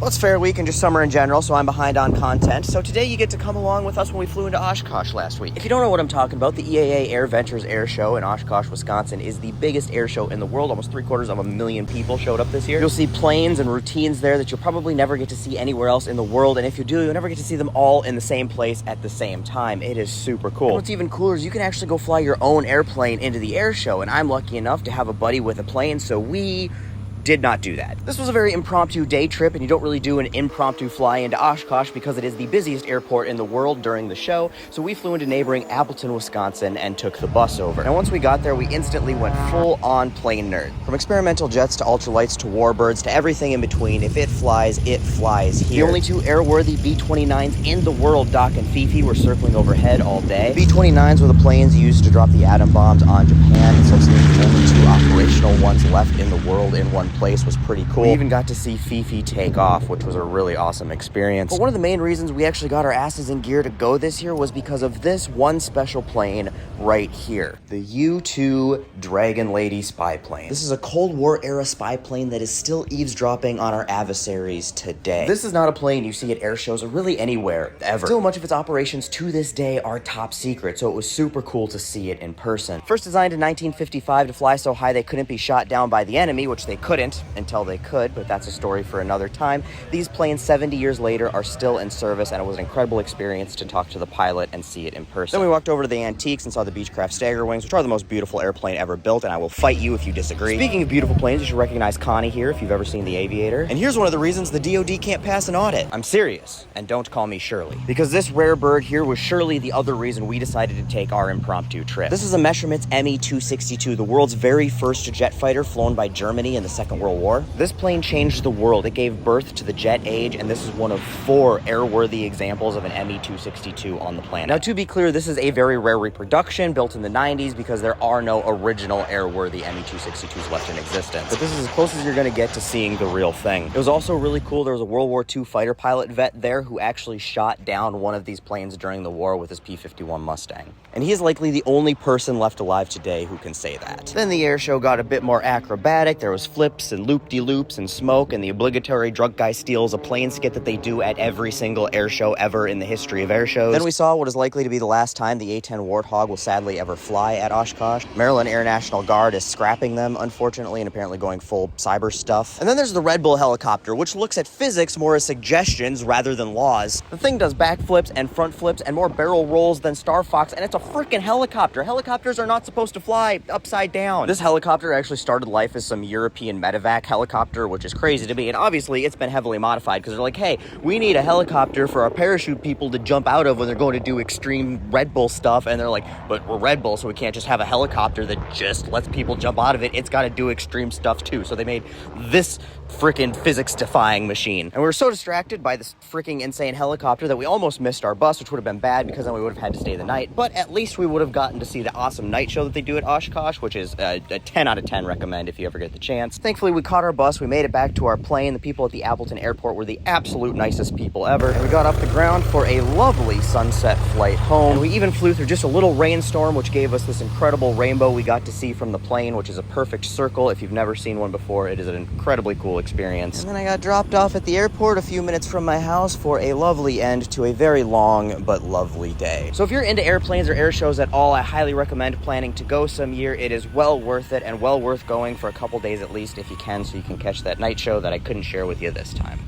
Well, it's Fair Week and just summer in general, so I'm behind on content. So today you get to come along with us when we flew into Oshkosh last week. If you don't know what I'm talking about, the EAA Airventures Air Show in Oshkosh, Wisconsin is the biggest air show in the world. Almost 750,000 people showed up this year. You'll see planes and routines there that you'll probably never get to see anywhere else in the world, and if you do, you'll never get to see them all in the same place at the same time. It is super cool. And what's even cooler is you can actually go fly your own airplane into the air show, and I'm lucky enough to have a buddy with a plane, so we did not do that. This was a very impromptu day trip, and you don't really do an impromptu fly into Oshkosh because it is the busiest airport in the world during the show, so we flew into neighboring Appleton, Wisconsin, and took the bus over. And once we got there, we instantly went full-on plane nerd. From experimental jets to ultralights to warbirds to everything in between, if it flies here. The only two airworthy B-29s in the world, Doc and Fifi, were circling overhead all day. B-29s were the planes used to drop the atom bombs on Japan, and so seeing the only two operational ones left in the world in one place was pretty cool. We even got to see Fifi take off, which was a really awesome experience. But one of the main reasons we actually got our asses in gear to go this year was because of this one special plane right here. The U-2 Dragon Lady spy plane. This is a Cold War era spy plane that is still eavesdropping on our adversaries today. This is not a plane you see at air shows or really anywhere ever. Still, much of its operations to this day are top secret, so it was super cool to see it in person. First designed in 1955 to fly so high they couldn't be shot down by the enemy, which they couldn't until they could, but that's a story for another time. These planes 70 years later are still in service, and it was an incredible experience to talk to the pilot and see it in person. Then we walked over to the antiques and saw the Beechcraft Stagger Wings, which are the most beautiful airplane ever built, and I will fight you if you disagree. Speaking of beautiful planes, you should recognize Connie here if you've ever seen The Aviator. And here's one of the reasons the DoD can't pass an audit. I'm serious, and don't call me Shirley, because this rare bird here was surely the other reason we decided to take our impromptu trip. This is a Messerschmitt Me-262, the world's very first jet fighter flown by Germany in the Second World War. This plane changed the world. It gave birth to the jet age, and this is one of 4 airworthy examples of an Me-262 on the planet. Now, to be clear, this is a very rare reproduction built in the 90s because there are no original airworthy Me-262s left in existence. But this is as close as you're going to get to seeing the real thing. It was also really cool. There was a World War II fighter pilot vet there who actually shot down one of these planes during the war with his P-51 Mustang. And he is likely the only person left alive today who can say that. Then the air show got a bit more acrobatic. There was flips and loop-de-loops and smoke, and the obligatory drunk guy steals a plane skit that they do at every single air show ever in the history of air shows. Then we saw what is likely to be the last time the A-10 Warthog will sadly ever fly at Oshkosh. Maryland Air National Guard is scrapping them, unfortunately, and apparently going full cyber stuff. And then there's the Red Bull helicopter, which looks at physics more as suggestions rather than laws. The thing does backflips and front flips and more barrel rolls than Star Fox, and it's a freaking helicopter. Helicopters are not supposed to fly upside down. This helicopter actually started life as some European medevac helicopter, which is crazy to me, and obviously it's been heavily modified because they're like, hey, we need a helicopter for our parachute people to jump out of when they're going to do extreme Red Bull stuff, and they're like, but we're Red Bull, so we can't just have a helicopter that just lets people jump out of it. It's got to do extreme stuff too. So they made this freaking physics-defying machine. And we were so distracted by this freaking insane helicopter that we almost missed our bus, which would have been bad because then we would have had to stay the night. But at least we would have gotten to see the awesome night show that they do at Oshkosh, which is a 10 out of 10 recommend if you ever get the chance. Thankfully, we caught our bus. We made it back to our plane. The people at the Appleton airport were the absolute nicest people ever. And we got off the ground for a lovely sunset flight home. And we even flew through just a little rainstorm, which gave us this incredible rainbow we got to see from the plane, which is a perfect circle. If you've never seen one before, it is an incredibly cool experience. And then I got dropped off at the airport a few minutes from my house for a lovely end to a very long but lovely day. So if you're into airplanes or air shows at all, I highly recommend planning to go some year. It is well worth it and well worth going for a couple days at least if you can, so you can catch that night show that I couldn't share with you this time.